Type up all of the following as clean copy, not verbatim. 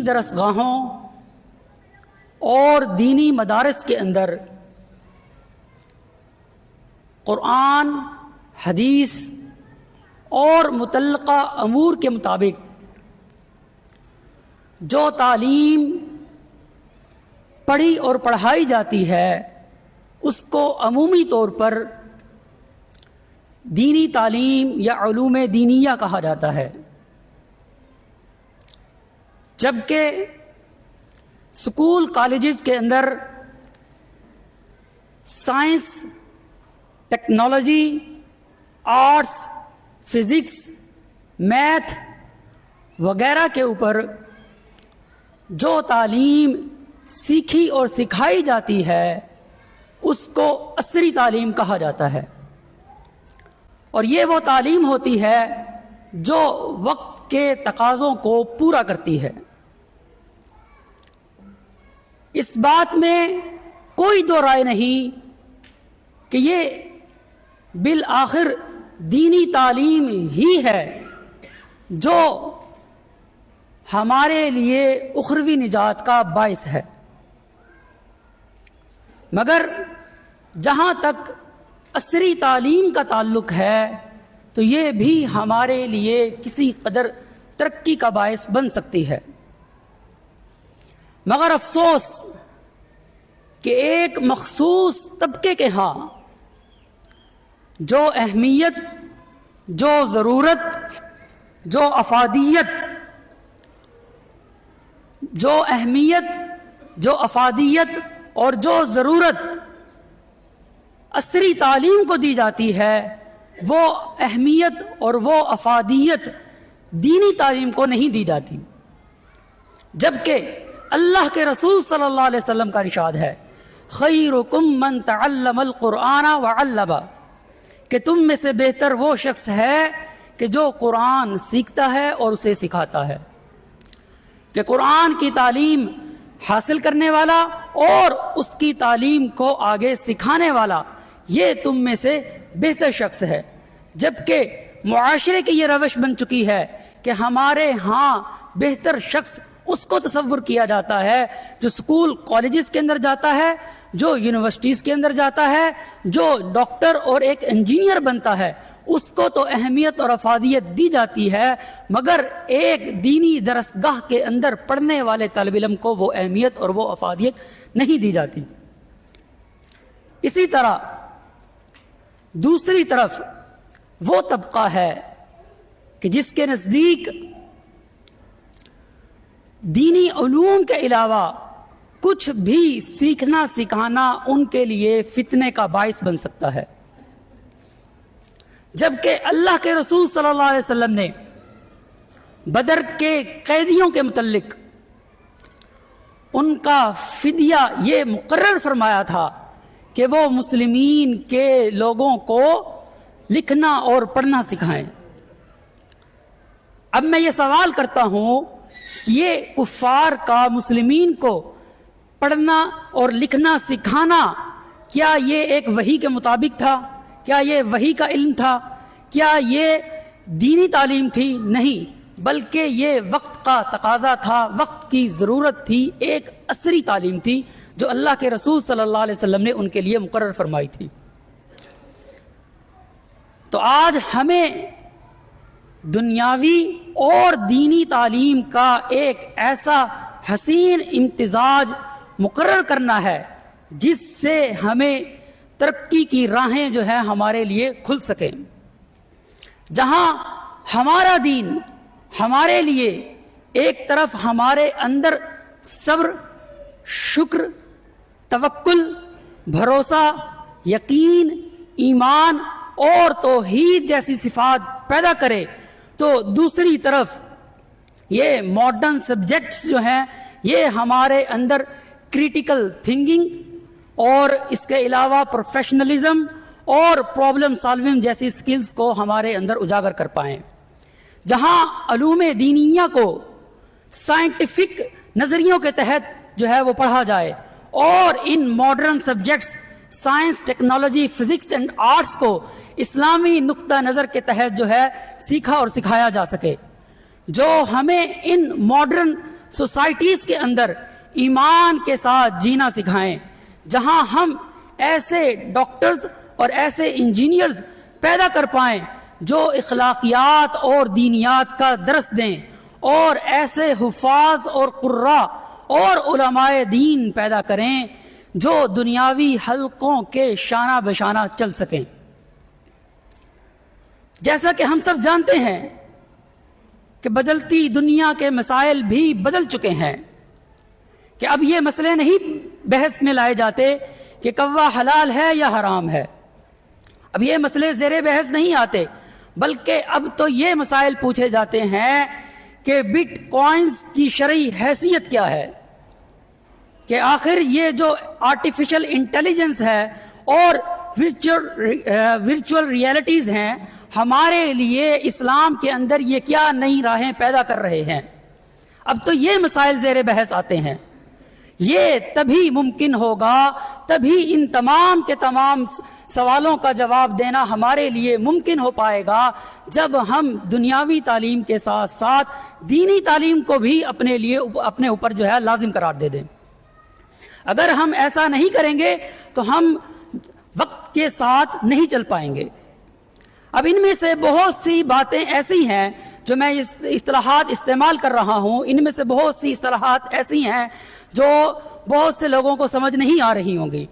درسگاہوں اور دینی مدارس کے اندر قرآن، حدیث اور متعلقہ امور کے مطابق جو تعلیم پڑھی اور پڑھائی جاتی ہے اس کو عمومی طور پر دینی تعلیم یا علوم دینیہ کہا جاتا ہے، جبکہ اسکول کالجز کے اندر science, technology, arts, physics, math وغیرہ کے اوپر جو تعلیم سیکھی اور سکھائی جاتی ہے اس کو عصری تعلیم کہا جاتا ہے، اور یہ وہ تعلیم ہوتی ہے جو وقت کے تقاضوں کو پورا کرتی ہے۔ اس بات میں کوئی دو رائے نہیں کہ یہ بالآخر دینی تعلیم ہی ہے جو ہمارے لیے اخروی نجات کا باعث ہے، مگر جہاں تک عصری تعلیم کا تعلق ہے تو یہ بھی ہمارے لیے کسی قدر ترقی کا باعث بن سکتی ہے، مگر افسوس کہ ایک مخصوص طبقے کے ہاں جو اہمیت، جو ضرورت، جو افادیت اور جو ضرورت عصری تعلیم کو دی جاتی ہے، وہ اہمیت اور وہ افادیت دینی تعلیم کو نہیں دی جاتی، جبکہ اللہ کے رسول صلی اللہ علیہ وسلم کا ارشاد ہے خیرکم من تعلم القرآن وعلمہ، کہ تم میں سے بہتر وہ شخص ہے کہ جو قرآن سیکھتا ہے اور اسے سکھاتا ہے، کہ قرآن کی تعلیم حاصل کرنے والا اور اس کی تعلیم کو آگے سکھانے والا یہ تم میں سے بہتر شخص ہے، جبکہ معاشرے کی یہ روش بن چکی ہے کہ ہمارے ہاں بہتر شخص اس کو تصور کیا جاتا ہے جو سکول کالجز کے اندر جاتا ہے، جو یونیورسٹیز کے اندر جاتا ہے، جو ڈاکٹر اور ایک انجینئر بنتا ہے، اس کو تو اہمیت اور افادیت دی جاتی ہے، مگر ایک دینی درسگاہ کے اندر پڑھنے والے طالب علم کو وہ اہمیت اور وہ افادیت نہیں دی جاتی۔ اسی طرح دوسری طرف وہ طبقہ ہے کہ جس کے نزدیک دینی علوم کے علاوہ کچھ بھی سیکھنا سکھانا ان کے لیے فتنے کا باعث بن سکتا ہے، جبکہ اللہ کے رسول صلی اللہ علیہ وسلم نے بدر کے قیدیوں کے متعلق ان کا فدیہ یہ مقرر فرمایا تھا کہ وہ مسلمین کے لوگوں کو لکھنا اور پڑھنا سکھائیں۔ اب میں یہ سوال کرتا ہوں کہ یہ کفار کا مسلمین کو پڑھنا اور لکھنا سکھانا کیا یہ ایک وحی کے مطابق تھا؟ کیا یہ وحی کا علم تھا؟ کیا یہ دینی تعلیم تھی؟ نہیں، بلکہ یہ وقت کا تقاضا تھا، وقت کی ضرورت تھی، ایک عصری تعلیم تھی جو اللہ کے رسول صلی اللہ علیہ وسلم نے ان کے لیے مقرر فرمائی تھی۔ تو آج ہمیں دنیاوی اور دینی تعلیم کا ایک ایسا حسین امتزاج مقرر کرنا ہے جس سے ہمیں ترقی کی راہیں جو ہیں ہمارے لیے کھل سکیں، جہاں ہمارا دین ہمارے لیے ایک طرف ہمارے اندر صبر، شکر، توکل، بھروسہ، یقین، ایمان اور توحید جیسی صفات پیدا کرے، تو دوسری طرف یہ ماڈرن سبجیکٹس جو ہیں یہ ہمارے اندر کریٹیکل تھنکنگ اور اس کے علاوہ پروفیشنلزم اور پرابلم سالونگ جیسی سکلز کو ہمارے اندر اجاگر کر پائیں، جہاں علوم دینیہ کو سائنٹیفک نظریوں کے تحت جو ہے وہ پڑھا جائے اور in modern subjects science, technology, physics and arts کو اسلامی نقطہ نظر کے تحت جو ہے سیکھا اور سکھایا جا سکے، جو ہمیں ان ماڈرن سوسائٹیز کے اندر ایمان کے ساتھ جینا سکھائیں، جہاں ہم ایسے ڈاکٹرز اور ایسے انجینئرز پیدا کر پائیں جو اخلاقیات اور دینیات کا درس دیں، اور ایسے حفاظ اور قراء اور علماء دین پیدا کریں جو دنیاوی حلقوں کے شانہ بشانہ چل سکیں۔ جیسا کہ ہم سب جانتے ہیں کہ بدلتی دنیا کے مسائل بھی بدل چکے ہیں، کہ اب یہ مسئلے نہیں بحث میں لائے جاتے کہ کوا حلال ہے یا حرام ہے، اب یہ مسئلے زیر بحث نہیں آتے، بلکہ اب تو یہ مسائل پوچھے جاتے ہیں کہ بٹ کوائنز کی شرعی حیثیت کیا ہے، کہ آخر یہ جو آرٹیفیشل انٹیلیجنس ہے اور ورچوئل ریئلٹیز ہیں، ہمارے لیے اسلام کے اندر یہ کیا نئی راہیں پیدا کر رہے ہیں۔ اب تو یہ مسائل زیر بحث آتے ہیں۔ یہ تبھی ممکن ہوگا، تبھی ان تمام کے تمام سوالوں کا جواب دینا ہمارے لیے ممکن ہو پائے گا جب ہم دنیاوی تعلیم کے ساتھ ساتھ دینی تعلیم کو بھی اپنے اوپر جو ہے لازم قرار دے دیں۔ اگر ہم ایسا نہیں کریں گے تو ہم وقت کے ساتھ نہیں چل پائیں گے۔ اب ان میں سے بہت سی باتیں ایسی ہیں جو میں اصطلاحات استعمال کر رہا ہوں، ان میں سے بہت سی اصطلاحات ایسی ہیں جو بہت سے لوگوں کو سمجھ نہیں آ رہی ہوں گی۔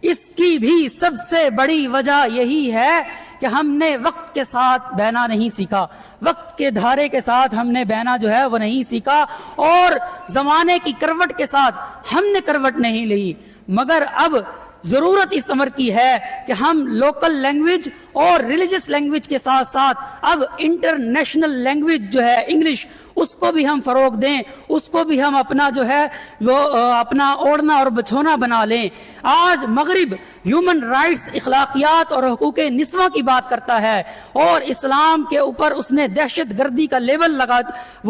اس کی بھی سب سے بڑی وجہ یہی ہے کہ ہم نے وقت کے ساتھ بہنا نہیں سیکھا، وقت کے دھارے کے ساتھ ہم نے بہنا جو ہے وہ نہیں سیکھا، اور زمانے کی کروٹ کے ساتھ ہم نے کروٹ نہیں لی۔ مگر اب ضرورت اس امر کی ہے کہ ہم لوکل لینگویج اور ریلیجس لینگویج کے ساتھ ساتھ اب انٹرنیشنل لینگویج جو ہے انگلش، اس کو بھی ہم فروغ دیں، اس کو بھی ہم اپنا جو ہے وہ اپنا اوڑھنا اور بچھونا بنا لیں۔ آج مغرب ہیومن رائٹس، اخلاقیات اور حقوق نسواں کی بات کرتا ہے، اور اسلام کے اوپر اس نے دہشت گردی کا لیبل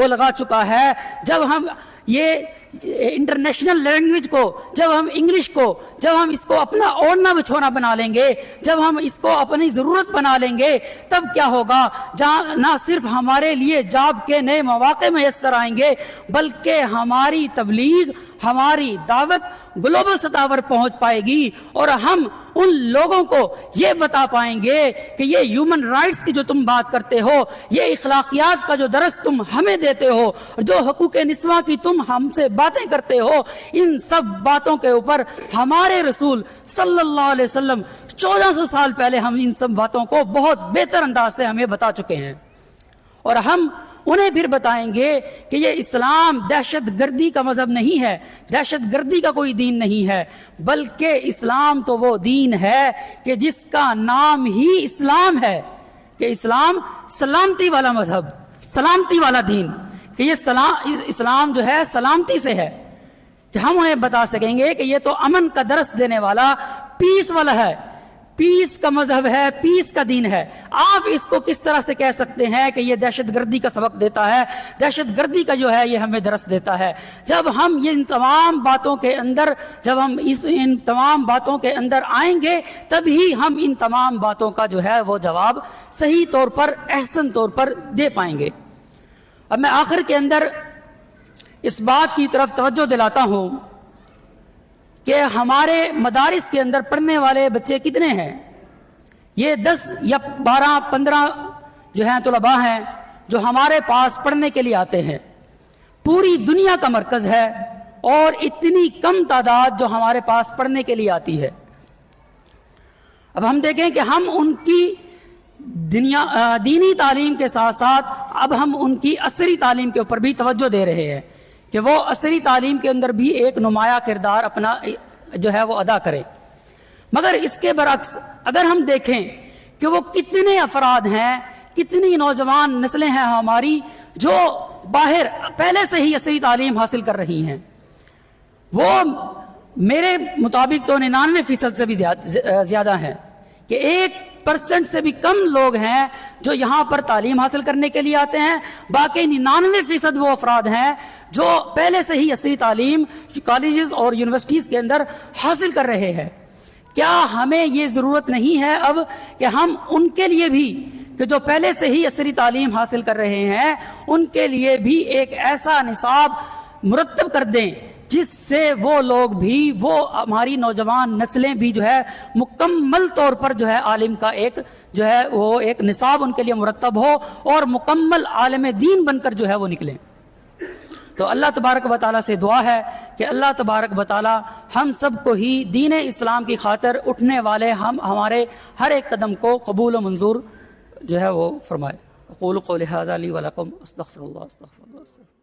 لگا چکا ہے۔ جب ہم یہ انٹرنیشنل لینگویج کو، جب ہم انگلش کو، جب ہم اس کو اپنا اوڑھنا بچھونا بنا لیں گے، جب ہم اس کو اپنی ضرورت بنا لیں گے، تب کیا ہوگا؟ جہاں نہ صرف ہمارے لیے جاب کے نئے مواقع میسر آئیں گے، بلکہ ہماری تبلیغ، ہماری دعوت گلوبل سطح پر پہنچ پائے گی، اور ہم ان لوگوں کو یہ بتا پائیں گے کہ یہ ہیومن رائٹس کی جو تم بات کرتے ہو، یہ اخلاقیات کا جو درس تم ہمیں دیتے ہو، جو حقوق نسواں کی تم ہم سے باتیں کرتے ہو، ان سب باتوں کے اوپر ہمارے رسول صلی اللہ علیہ وسلم 1400 سال پہلے ہم ان سب باتوں کو بہت بہتر انداز سے ہمیں بتا چکے ہیں، اور ہم انہیں پھر بتائیں گے کہ یہ اسلام دہشت گردی کا مذہب نہیں ہے، دہشت گردی کا کوئی دین نہیں ہے، بلکہ اسلام تو وہ دین ہے کہ جس کا نام ہی اسلام ہے، کہ اسلام سلامتی والا مذہب، سلامتی والا دین، کہ یہ اسلام جو ہے سلامتی سے ہے، کہ ہم انہیں بتا سکیں گے کہ یہ تو امن کا درس دینے والا، پیس والا ہے، پیس کا مذہب ہے، پیس کا دین ہے۔ آپ اس کو کس طرح سے کہہ سکتے ہیں کہ یہ دہشت گردی کا سبق دیتا ہے، دہشت گردی کا جو ہے یہ ہمیں درس دیتا ہے؟ جب ہم ان تمام باتوں کے اندر، جب ہم ان تمام باتوں کے اندر آئیں گے، تبھی ہم ان تمام باتوں کا جو ہے وہ جواب صحیح طور پر، احسن طور پر دے پائیں گے۔ اب میں آخر کے اندر اس بات کی طرف توجہ دلاتا ہوں کہ ہمارے مدارس کے اندر پڑھنے والے بچے کتنے ہیں؟ یہ 10 یا 12 15 جو ہیں طلباء ہیں جو ہمارے پاس پڑھنے کے لیے آتے ہیں۔ پوری دنیا کا مرکز ہے، اور اتنی کم تعداد جو ہمارے پاس پڑھنے کے لیے آتی ہے۔ اب ہم دیکھیں کہ ہم ان کی دینی تعلیم کے ساتھ ساتھ اب ہم ان کی عصری تعلیم کے اوپر بھی توجہ دے رہے ہیں کہ وہ عصری تعلیم کے اندر بھی ایک نمایاں کردار اپنا جو ہے وہ ادا کرے۔ مگر اس کے برعکس اگر ہم دیکھیں کہ وہ کتنے افراد ہیں، کتنی نوجوان نسلیں ہیں ہماری جو باہر پہلے سے ہی عصری تعلیم حاصل کر رہی ہیں، وہ میرے مطابق تو 99% سے بھی زیادہ ہیں، کہ 1% سے بھی کم لوگ ہیں جو یہاں پر تعلیم حاصل کرنے کے لیے آتے ہیں۔ باقی 99% وہ افراد ہیں جو پہلے سے ہی عصری تعلیم کالجز اور یونیورسٹیز کے اندر حاصل کر رہے ہیں۔ کیا ہمیں یہ ضرورت نہیں ہے اب کہ ہم ان کے لیے بھی، کہ جو پہلے سے ہی عصری تعلیم حاصل کر رہے ہیں، ان کے لیے بھی ایک ایسا نصاب مرتب کر دیں جس سے وہ لوگ بھی، وہ ہماری نوجوان نسلیں بھی جو ہے مکمل طور پر جو ہے عالم کا ایک جو ہے وہ ایک نصاب ان کے لیے مرتب ہو اور مکمل عالم دین بن کر جو ہے وہ نکلیں۔ تو اللہ تبارک و تعالیٰ سے دعا ہے کہ اللہ تبارک و تعالیٰ ہم سب کو ہی دین اسلام کی خاطر اٹھنے والے ہمارے ہر ایک قدم کو قبول و منظور جو ہے وہ فرمائے۔ اقول قولی ھذا لی ولکم استغفر اللہ استغفر اللہ۔